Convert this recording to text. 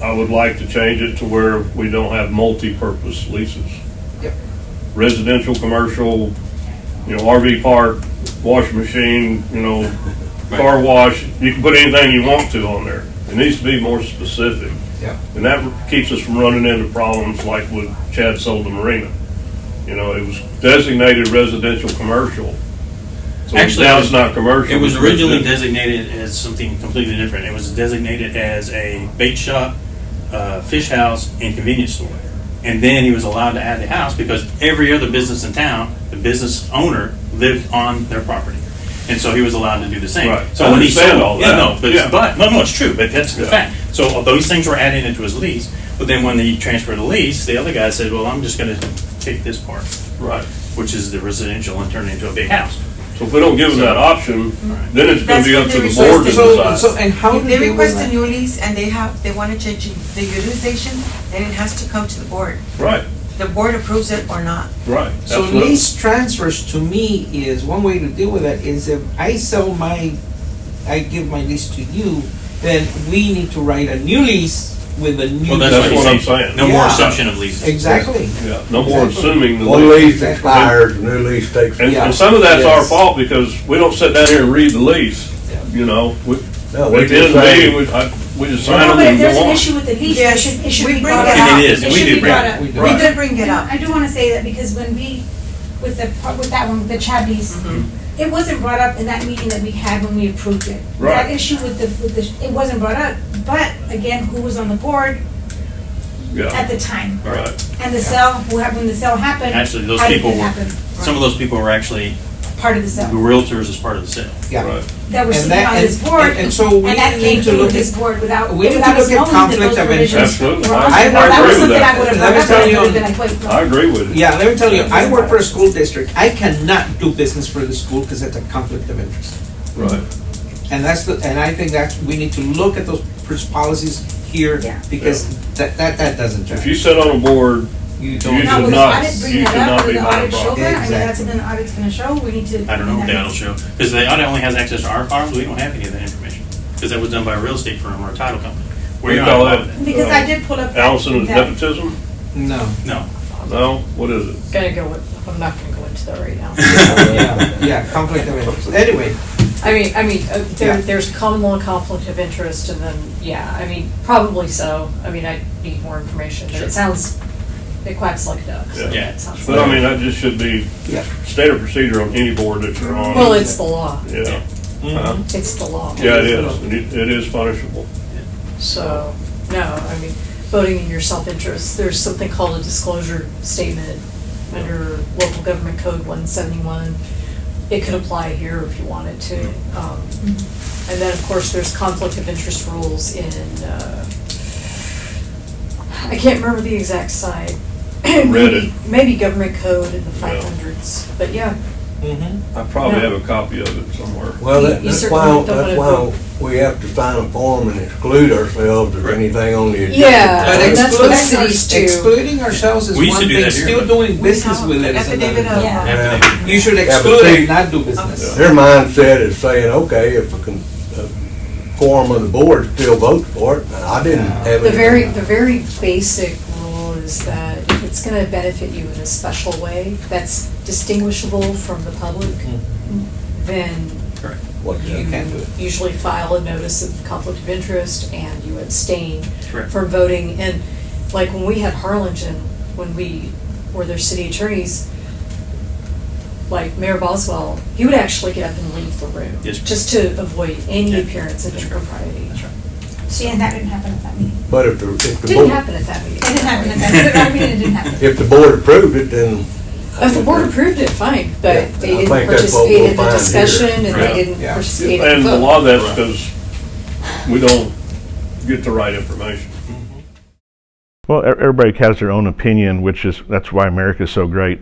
I would like to change it to where we don't have multi-purpose leases. Yep. Residential, commercial, RV park, washing machine, car wash. You can put anything you want to on there. It needs to be more specific. Yeah. And that keeps us from running into problems like with Chad sold the marina. It was designated residential commercial. So Actually, now it's not commercial. It was it's originally residential. designated as something completely different. It was designated as a bait shop, fish house, and convenience store. And then he was allowed to add the house because every other business in town, the business owner lived on their property. And so he was allowed to do the same. Right. So I when he understand sold, all yeah, that. no, it's true, but that's the fact. So those things were added into his lease, but then when he transferred the lease, the other guy said, well, I'm just going to take this part, Right. which is the residential, and turn it into a big house. So if we don't give them that option, then it's going to be up to the That's board to decide. So, and how If do they they request a that? new lease and they want to change the utilization, then it has to come to the board. Right, The board approves it or not. right. So Absolutely. lease transfers to me is, one way to deal with that is if I give my lease to you, then we need to write a new lease with a new. Well, that's That's what what I'm he's saying. No more Yeah. assumption of leases. Exactly. Yeah, no more Exactly. assuming the One lease. lease expires, new lease takes. And, Yeah. and some of that's our Yes. fault because we don't sit down here and read the lease. We, No, at we the end of just the say, meeting, we just sign No, them but if and there's go an on. issue with the lease, Yes, it should we be bring brought it up. up. And it is, and we should do be bring brought it. up. We do. We did bring it up. I do want to say that because when we, with that one, the Chad lease, it wasn't brought up in that meeting that we had when we approved it. Right. That issue with the, it wasn't brought up, but again, who was on the board at Yeah, the time? right. And the sale, when the sale happened. Actually, those how did people it were, happen? some of those people were actually Part of the the sale. realtors as part of the sale. Yeah. Right. That was And sitting that- on this and- board, and so we and that need came to through look this at- board without we need to without us look at knowing that conflict those of provisions interest. Absolutely. were on I there. That agree was with something that. I would have Let me brought tell up, you and on- been like, wait, no. I agree with it. Yeah, let me tell you, I work for a school district. I cannot do business for the school because it's a conflict of interest. Right. And and I think that we need to look at those policies here Yeah. because that doesn't If jive. you sit on a board, You you don't. should Now, will the not- audit bring you that should up, not or be the buying audit show property. that? I mean, that's Exactly. something the audit's gonna show, we need to. I don't know if that'll show, because the audit only has access to our files, we don't have any of that information. Because that was done by a real estate firm or a title company. What do you We're call not that? involved Because I did pull up that. Allison is that- nepotism? No. in it. No. No? What is it? Gonna go with, I'm not gonna go into that right now. Yeah, conflict of interest. Anyway, There, Yeah. there's common law conflict of interest, and then, probably so. I need more information, but Sure. it sounds, it quacks like a duck. so Yeah. it sounds But I like- mean, that just should be yeah. standard procedure on any board that you're on. Well, it's the law. Yeah. Uh-huh. It's the law. Yeah, it is. It is punishable. So, no, voting in your self-interest, there's something called a disclosure statement under local government code 171. It could apply here if you wanted to. And then, of course, there's conflict of interest rules in, I can't remember the exact site. Read it. Maybe government code in the Yeah. 500s, but yeah. Mm-hmm. I probably No. have a copy of it somewhere. well, You that's certainly why, don't that's wanna why we have to sign a form and exclude ourselves of anything on the agenda. Yeah. But And that's what excluding cities do. excluding ourselves is We used one to do thing, that here, still but- doing business with it is Affidavit another. of- Yeah. Affidavit. You should Yeah, but exclude see- and not do business. Their mindset is saying, okay, if a quorum of the board still votes for it, I didn't have The any. very basic rule is that if it's gonna benefit you in a special way, that's distinguishable from the public, then Correct. What You can do it. usually file a notice of conflict of interest and you abstain Correct. from voting. And like when we had Harlingen, when we were their city attorneys, like Mayor Boswell, he would actually get up and leave the room, Yes, ma'am. just to avoid any Yeah, appearance of that's right. impropriety. That's right. See, and that didn't happen at that meeting. But if the Didn't board, happen at that meeting. It didn't happen at that meeting, it didn't happen. if the board approved it, then. If the board approved it, fine, Yeah, but I they didn't think that's what participate we'll in the find here. discussion and Yeah. they didn't Yeah. participate in And the a vote. lot of that's because we don't get the right information. Well, everybody has their own opinion, that's why America's so great.